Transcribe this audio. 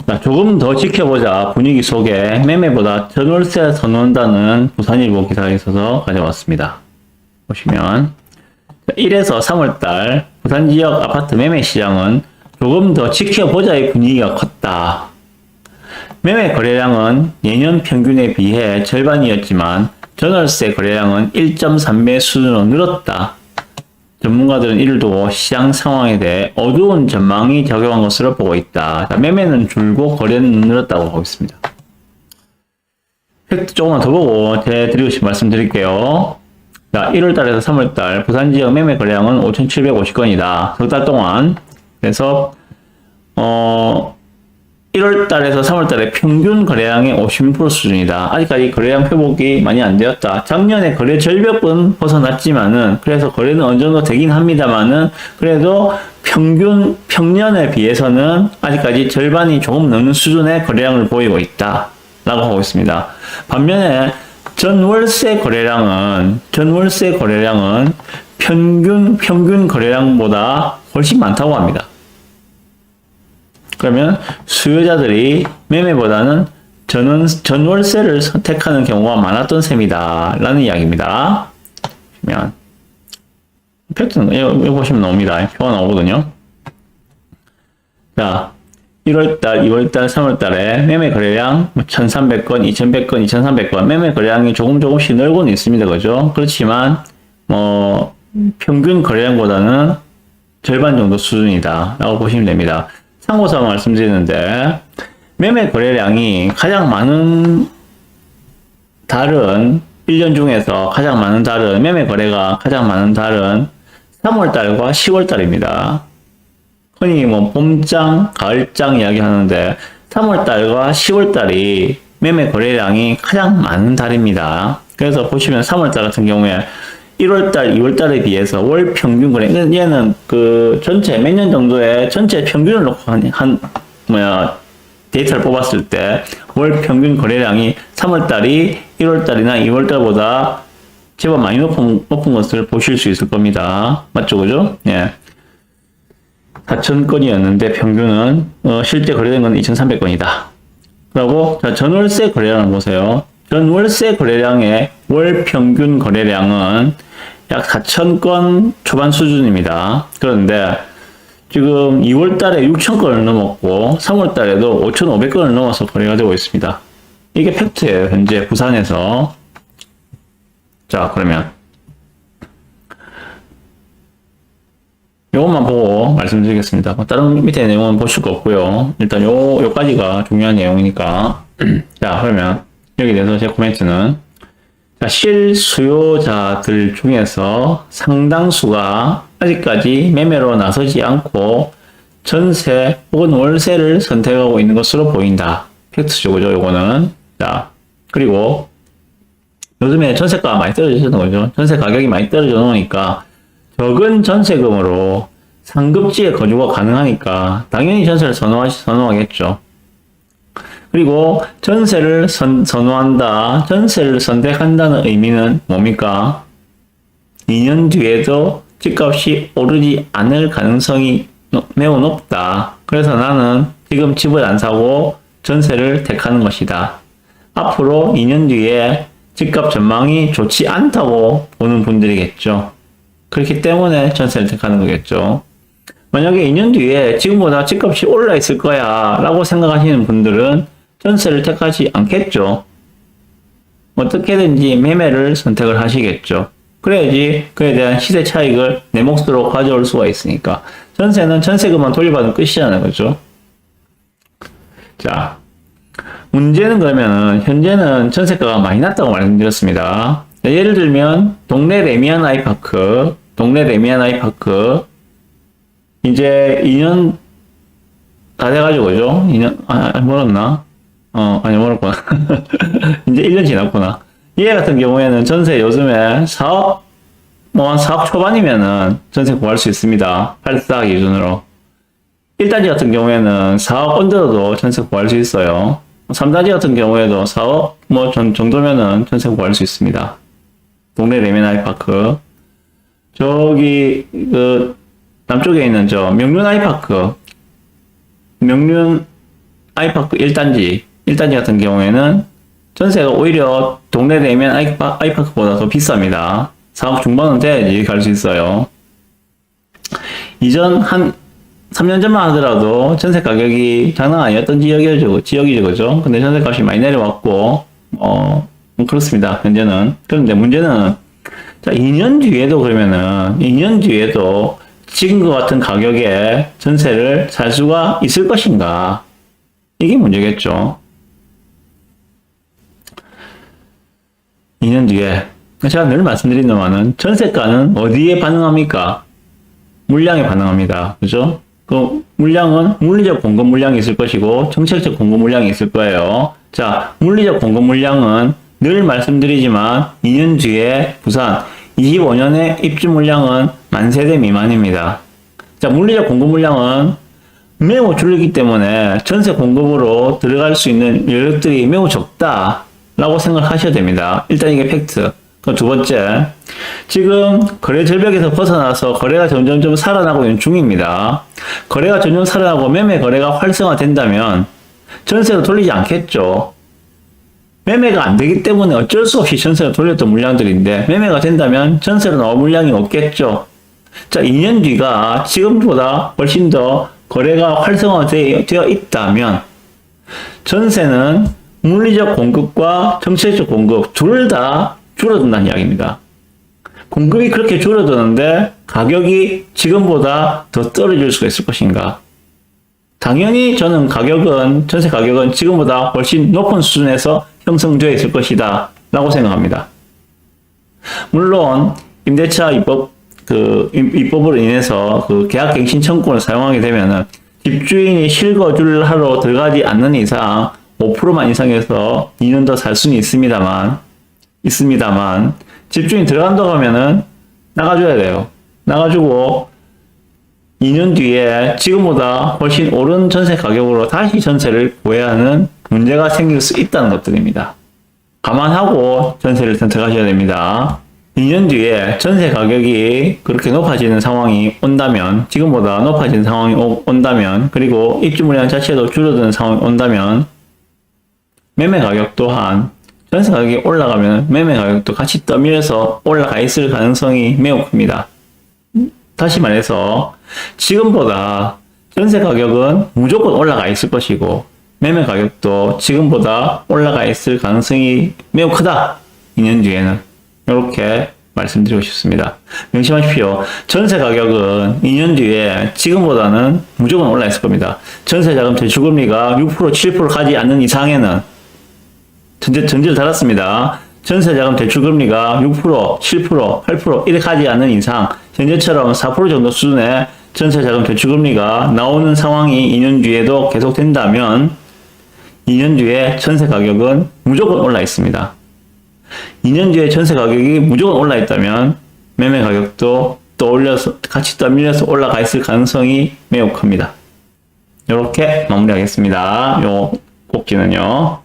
자, 조금 더 지켜보자 분위기 속에 매매보다 전월세 선호한다는 부산일보 기사가 있어서 가져왔습니다. 보시면 1에서 3월달 부산 지역 아파트 매매 시장은 조금 더 지켜보자의 분위기가 컸다. 매매 거래량은 예년 평균에 비해 절반이었지만 전월세 거래량은 1.3배 수준으로 늘었다. 전문가들은 이를 두고 시장 상황에 대해 어두운 전망이 작용한 것으로 보고 있다. 자, 매매는 줄고 거래는 늘었다고 보고 있습니다. 팩트 조금만 더 보고 드리고 싶은 말씀 드릴게요. 자, 1월달에서 3월달 부산 지역 매매 거래량은 5,750건이다. 석 달 동안. 그래서 1월달에서 3월달에 평균 거래량의 56% 수준이다. 아직까지 거래량 회복이 많이 안 되었다. 작년에 거래 절벽은 벗어났지만은, 그래서 거래는 어느 정도 되긴 합니다만은, 그래도 평년에 비해서는 아직까지 절반이 조금 넘는 수준의 거래량을 보이고 있다. 라고 하고 있습니다. 반면에, 전월세 거래량은 평균 거래량보다 훨씬 많다고 합니다. 그러면 수요자들이 매매보다는 전월세를 선택하는 경우가 많았던 셈이다 라는 이야기입니다. 보시면 팩트는 여기 보시면 나옵니다. 표가 나오거든요. 자, 1월달, 2월달, 3월달에 매매 거래량 1,300건, 2,100건, 2,300건 매매 거래량이 조금씩 늘고는 있습니다. 그죠? 그렇지만 평균 거래량보다는 절반 정도 수준이다 라고 보시면 됩니다. 참고사항 말씀드리는데, 매매 거래량이 가장 많은 달은 1년 중에서 가장 많은 달은 매매 거래가 가장 많은 달은 3월달과 10월달입니다. 흔히 봄장, 가을장 이야기 하는데 3월달과 10월달이 매매 거래량이 가장 많은 달입니다. 그래서 보시면 3월달 같은 경우에 1월달, 2월달에 비해서 월 평균 거래, 얘는 전체 몇 년 정도의 전체 평균을 놓고 데이터를 뽑았을 때 월 평균 거래량이 3월달이 1월달이나 2월달보다 제법 많이 높은 것을 보실 수 있을 겁니다. 맞죠? 그죠? 예. 4,000건이었는데 평균은, 실제 거래된 건 2,300건이다. 그리고, 자, 전월세 거래량을 보세요. 전월세 거래량의 월 평균 거래량은 약 4,000건 초반 수준입니다. 그런데 지금 2월달에 6,000건을 넘었고 3월달에도 5,500건을 넘어서 거래가 되고 있습니다. 이게 팩트예요. 현재 부산에서. 자, 그러면 요것만 보고 말씀드리겠습니다. 다른 밑에 내용은 보실 거 없고요. 일단 요까지가 중요한 내용이니까. 자, 그러면 여기 대해서 제 코멘트는, 자, 실수요자들 중에서 상당수가 아직까지 매매로 나서지 않고 전세 혹은 월세를 선택하고 있는 것으로 보인다. 팩트죠, 그죠? 요거는. 자, 그리고 요즘에 전세가가 많이 떨어지는 거죠. 전세 가격이 많이 떨어져 놓으니까 적은 전세금으로 상급지에 거주가 가능하니까 당연히 전세를 선호하겠죠. 그리고 전세를 선호한다, 전세를 선택한다는 의미는 뭡니까? 2년 뒤에도 집값이 오르지 않을 가능성이 매우 높다. 그래서 나는 지금 집을 안 사고 전세를 택하는 것이다. 앞으로 2년 뒤에 집값 전망이 좋지 않다고 보는 분들이겠죠. 그렇기 때문에 전세를 택하는 거겠죠. 만약에 2년 뒤에 지금보다 집값이 올라 있을 거야 라고 생각하시는 분들은 전세를 택하지 않겠죠. 어떻게든지 매매를 선택을 하시겠죠. 그래야지 그에 대한 시세 차익을 내 몫으로 가져올 수가 있으니까. 전세는 전세금만 돌려받으면 끝이잖아요. 그죠? 자, 문제는 그러면은 현재는 전세가가 많이 낮다고 말씀드렸습니다. 예를 들면 동네 레미안 아이파크 이제 2년 다 돼가지고, 그죠? 2년 멀었나? 아니 멀었구나. 이제 1년 지났구나. 얘 같은 경우에는 전세 요즘에 4억 4억 초반이면은 전세 구할 수 있습니다. 8사 기준으로. 1단지 같은 경우에는 4억 언더도 전세 구할 수 있어요. 3단지 같은 경우에도 4억 정도면은 전세 구할 수 있습니다. 동네 레미안 아이파크. 저기 남쪽에 있는 명륜 아이파크 1단지 같은 경우에는 전세가 오히려 동네 내면 아이파크보다 더 비쌉니다. 4억 중반은 돼야지 갈 수 있어요. 이전 한 3년 전만 하더라도 전세 가격이 장난 아니었던 지역이죠, 그죠? 근데 전세 값이 많이 내려왔고, 그렇습니다, 현재는. 그런데 문제는, 자, 2년 뒤에도 그러면은, 2년 뒤에도 지금과 같은 가격에 전세를 살 수가 있을 것인가? 이게 문제겠죠. 2년 뒤에. 제가 늘 말씀드리는 바는 전세가는 어디에 반응합니까? 물량에 반응합니다. 그죠? 그 물량은 물리적 공급 물량이 있을 것이고 정책적 공급 물량이 있을 거예요. 자, 물리적 공급 물량은 늘 말씀드리지만 2년 뒤에 부산 25년의 입주 물량은 10,000세대 미만입니다. 자, 물리적 공급 물량은 매우 줄기 때문에 전세 공급으로 들어갈 수 있는 여력들이 매우 적다라고 생각하셔야 됩니다. 일단 이게 팩트. 두 번째, 지금 거래 절벽에서 벗어나서 거래가 점점점 살아나고 있는 중입니다. 거래가 점점 살아나고 매매 거래가 활성화된다면 전세로 돌리지 않겠죠. 매매가 안 되기 때문에 어쩔 수 없이 전세로 돌렸던 물량들인데 매매가 된다면 전세로 나올 물량이 없겠죠. 자, 2년 뒤가 지금보다 훨씬 더 거래가 활성화되어 있다면 전세는 물리적 공급과 정책적 공급 둘 다 줄어든다는 이야기입니다. 공급이 그렇게 줄어드는데 가격이 지금보다 더 떨어질 수가 있을 것인가? 당연히 저는 전세 가격은 지금보다 훨씬 높은 수준에서 형성되어 있을 것이다 라고 생각합니다. 물론 임대차 입법으로 인해서 계약갱신 청구권을 사용하게 되면은 집주인이 실거주를 하러 들어가지 않는 이상 5%만 이상해서 2년 더 살 수는 있습니다만 집주인 들어간다고 하면은 나가줘야 돼요. 나가주고 2년 뒤에 지금보다 훨씬 오른 전세 가격으로 다시 전세를 구해야 하는 문제가 생길 수 있다는 것들입니다. 감안하고 전세를 선택하셔야 됩니다. 2년 뒤에 전세 가격이 그렇게 높아지는 상황이 온다면, 지금보다 높아지는 상황이 온다면, 그리고 입주 물량 자체도 줄어드는 상황이 온다면 매매 가격 또한 전세 가격이 올라가면 매매 가격도 같이 떠밀려서 올라가 있을 가능성이 매우 큽니다. 다시 말해서 지금보다 전세 가격은 무조건 올라가 있을 것이고 매매 가격도 지금보다 올라가 있을 가능성이 매우 크다. 2년 뒤에는. 이렇게 말씀드리고 싶습니다. 명심하십시오. 전세 가격은 2년 뒤에 지금보다는 무조건 올라 있을 겁니다. 전세자금 대출금리가 6%, 7% 가지 않는 이상에는 전제를 달았습니다. 전세자금 대출금리가 6%, 7%, 8% 이렇게 가지 않는 이상 현재처럼 4% 정도 수준의 전세자금 대출금리가 나오는 상황이 2년 뒤에도 계속된다면 2년 뒤에 전세 가격은 무조건 올라 있습니다. 2년 뒤에 전세 가격이 무조건 올라 있다면 매매 가격도 같이 떠밀려서 올라가 있을 가능성이 매우 큽니다. 이렇게 마무리하겠습니다. 요 꼭지는요.